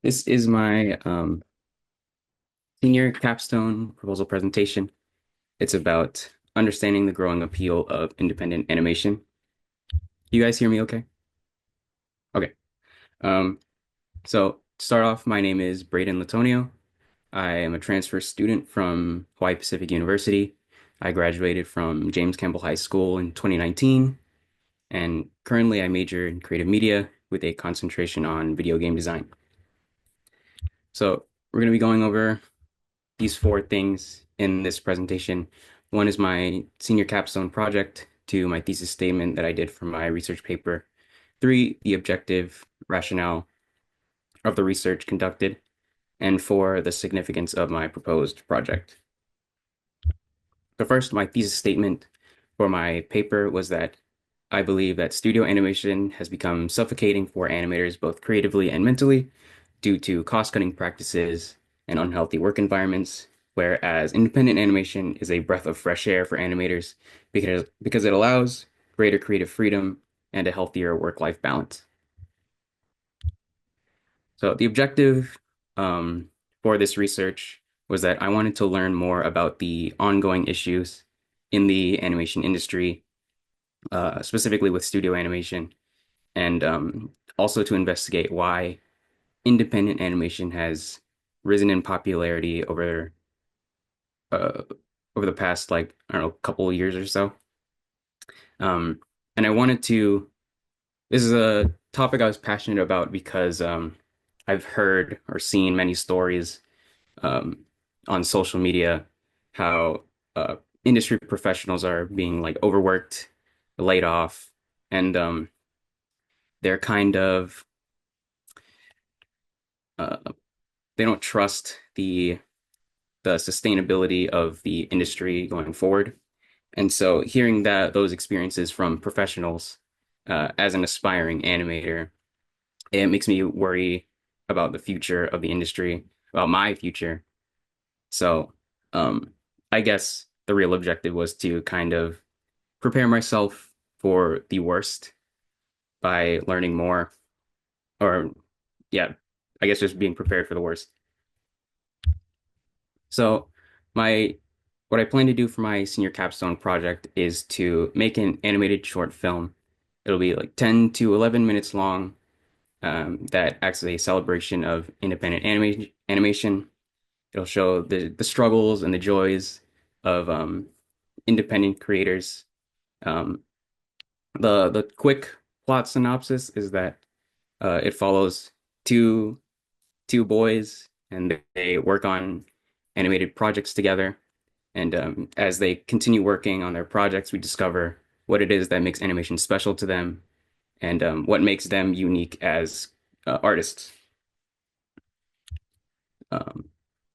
This is my senior capstone proposal presentation. It's about understanding the growing appeal of independent animation. You guys hear me okay? Okay. Um, so to start off, my name is Braeden Latonio. I am a transfer student from Hawaii Pacific University. I graduated from James Campbell High School in 2019, and currently I major in creative media with a concentration on video game design. So we're going to be going over these four things in this presentation. One is my senior capstone project, two, my thesis statement that I did for my research paper, three, the objective rationale of the research conducted, and four, the significance of my proposed project. So first, my thesis statement for my paper was that I believe that studio animation has become suffocating for animators both creatively and mentally due to cost-cutting practices and unhealthy work environments, whereas independent animation is a breath of fresh air for animators because it allows greater creative freedom and a healthier work-life balance. So the objective for this research was that I wanted to learn more about the ongoing issues in the animation industry, specifically with studio animation, and also to investigate why independent animation has risen in popularity uh, over the past, like, I don't know, couple of years or so. Um, and I wanted to, this is a topic I was passionate about because I've heard or seen many stories um, on social media how industry professionals are being like overworked, laid off, and they're kind of uh, they don't trust the sustainability of the industry going forward. And so hearing that those experiences from professionals as an aspiring animator, it makes me worry about the future of the industry, about my future. So um, I guess the real objective was to kind of prepare myself for the worst by learning more, or yeah, I guess just being prepared for the worst. So my what I plan to do for my senior capstone project is to make an animated short film. It'll be like 10 to 11 minutes long, that acts as a celebration of independent animation. It'll show the struggles and the joys of independent creators. Um, the quick plot synopsis is that it follows two two boys and they work on animated projects together. And as they continue working on their projects, we discover what it is that makes animation special to them and what makes them unique as artists. Um,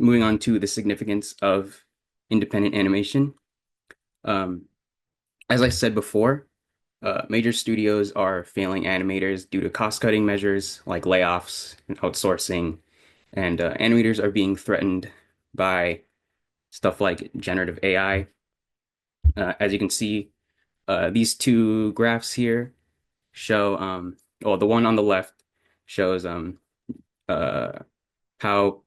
Moving on to the significance of independent animation. Um, as I said before, major studios are failing animators due to cost-cutting measures like layoffs and outsourcing, and animators are being threatened by stuff like generative AI. As you can see, these two graphs here show, well, the one on the left shows uh, how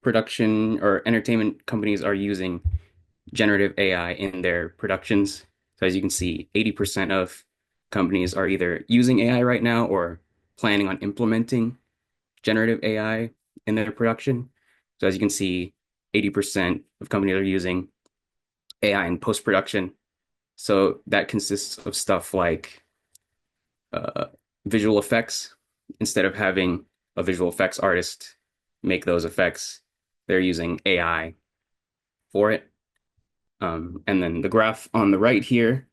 production or entertainment companies are using generative AI in their productions. So as you can see, 80% of companies are either using AI right now or planning on implementing generative AI in their production. So as you can see, 80% of companies are using AI in post-production. So that consists of stuff like uh, visual effects. Instead of having a visual effects artist make those effects, they're using AI for it. And then the graph on the right here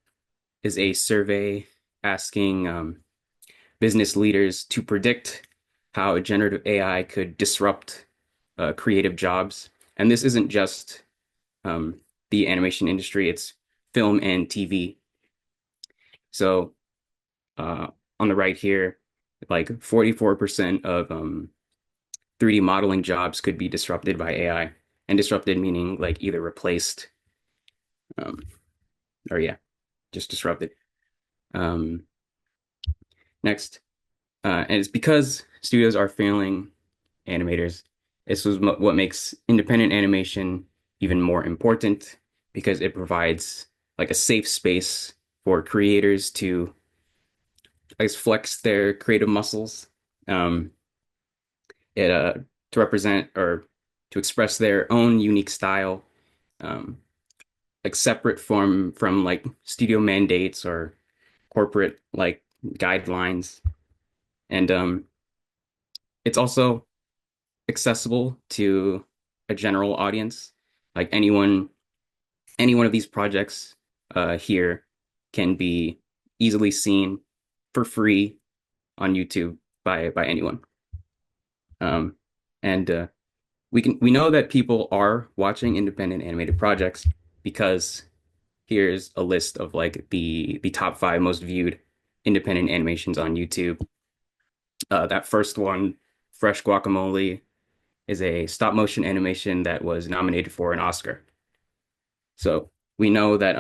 is a survey asking business leaders to predict how generative AI could disrupt creative jobs. And this isn't just um, the animation industry, it's film and TV. So uh, on the right here, like 44% of 3D modeling jobs could be disrupted by AI. And disrupted meaning like either replaced um, or yeah, just disrupted. Um, Next, and it's because studios are failing animators. This was what makes independent animation even more important because it provides like a safe space for creators to, I guess, flex their creative muscles, um, it to represent or to express their own unique style, um, like separate from like studio mandates or corporate like guidelines. And it's also accessible to a general audience. Like any one of these projects here can be easily seen for free on YouTube by anyone. Um, and we know that people are watching independent animated projects because here's a list of like the top five most viewed independent animations on YouTube. That first one, Fresh Guacamole, is a stop motion animation that was nominated for an Oscar. So we know that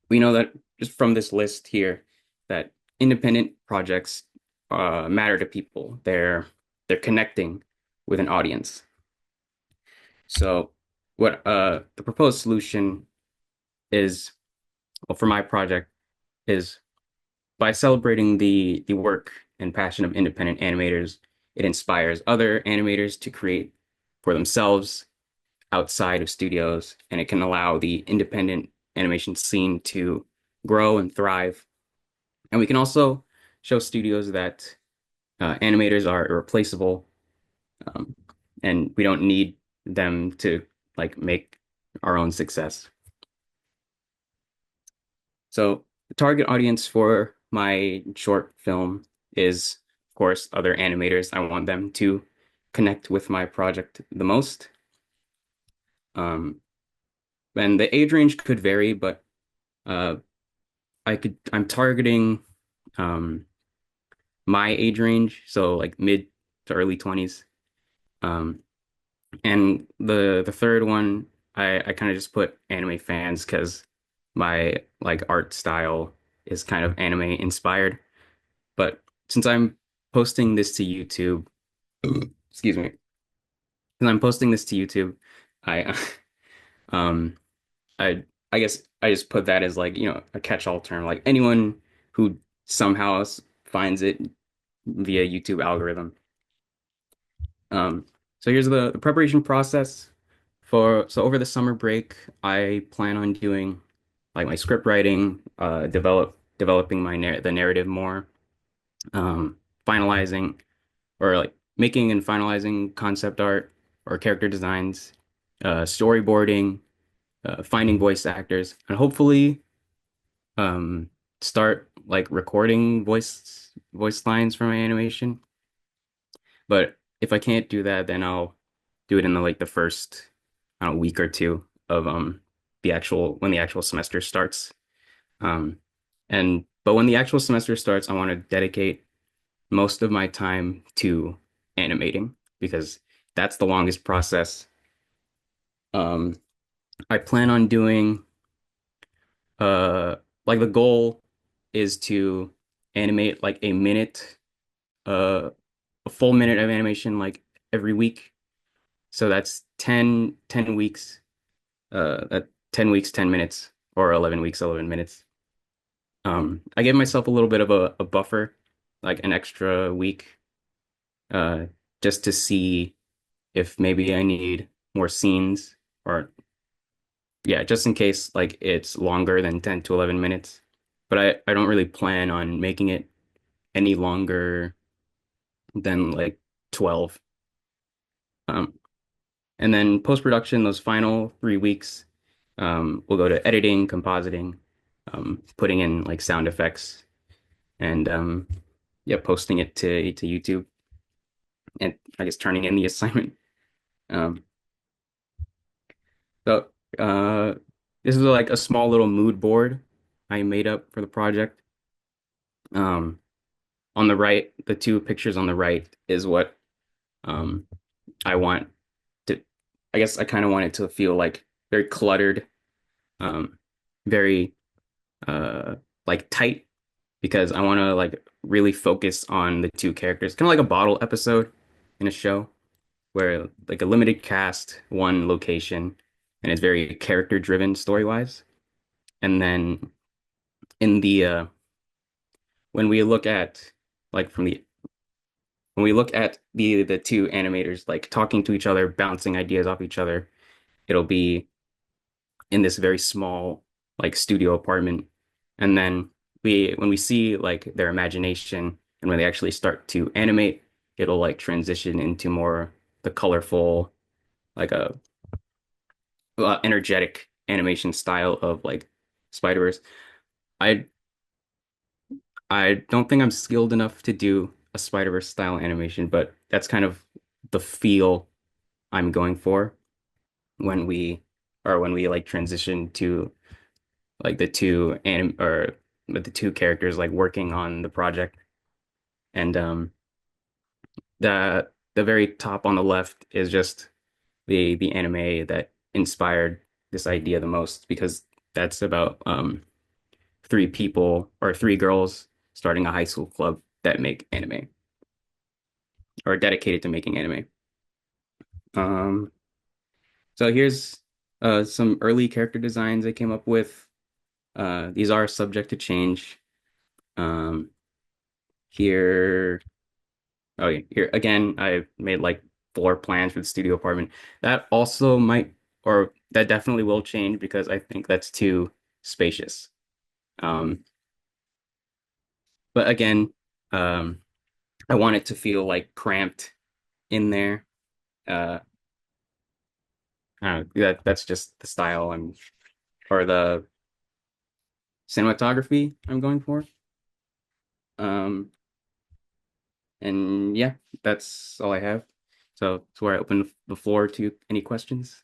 we know that just from this list here that independent projects matter to people. They're connecting with an audience. So what the proposed solution is, well, for my project is by celebrating the work and passion of independent animators, it inspires other animators to create for themselves outside of studios, and it can allow the independent animation scene to grow and thrive. And we can also show studios that animators are irreplaceable, um, and we don't need them to like make our own success. So the target audience for my short film is, of course, other animators. I want them to connect with my project the most. Um, and the age range could vary, but uh, I'm targeting um, my age range, so like mid to early 20s. Um, and the third one, I kind of just put anime fans because my like art style is kind of anime inspired. But since I'm posting this to YouTube, excuse me, since I'm posting this to YouTube, I um I I guess I just put that as like, a catch-all term. Like anyone who somehow finds it via YouTube algorithm. Um, so here's the preparation process for so over the summer break, I plan on doing like my script writing, developing the narrative more, finalizing or like making and finalizing concept art or character designs, storyboarding, finding voice actors, and hopefully um, start like recording voice lines from my animation. But if I can't do that, then I'll do it in the first, I don't know, week or two of the actual when the actual semester starts. Um, and but when the actual semester starts, I want to dedicate most of my time to animating because that's the longest process. Um, I plan on doing like the goal is to animate like uh a full minute of animation like every week. So that's 10 weeks, that 10 weeks, 10 minutes, or 11 weeks, 11 minutes. I give myself a little bit of a buffer, like an extra week, uh, just to see if maybe I need more scenes or yeah, just in case like it's longer than 10 to 11 minutes. But I don't really plan on making it any longer than like 12. Um, and then post-production, those final 3 weeks, we'll go to editing, compositing, putting in like sound effects and yeah, posting it to YouTube and I guess turning in the assignment. Um, so uh, this is like a small little mood board I made up for the project. Um, on the right, the two pictures on the right is what um, I want to. I guess I kind of want it to feel like very cluttered, um, very like tight because I want to like really focus on the two characters, kind of like a bottle episode in a show where like a limited cast, one location, and it's very character driven story wise. And then in the when we look at like from the when we look at the two animators like talking to each other, bouncing ideas off each other, it'll be in this very small like studio apartment. And then we when we see like their imagination and when they actually start to animate, it'll like transition into more the colorful, like a energetic animation style of like Spider-Verse. I I don't think I'm skilled enough to do a Spider-Verse style animation, but that's kind of the feel I'm going for when we like transition to like the two anim or with the two characters like working on the project. And the very top on the left is just the anime that inspired this idea the most because that's about three people or three girls starting a high school club that make anime or dedicated to making anime. Um, so here's some early character designs I came up with. These are subject to change. Um, here, oh yeah, here again, I made like floor plans for the studio apartment. That also might, or that definitely will change because I think that's too spacious. Um, but again, um, I want it to feel like cramped in there. Uh, that's just the style or the cinematography I'm going for. Um, and yeah, that's all I have. So it's where I open the floor to any questions.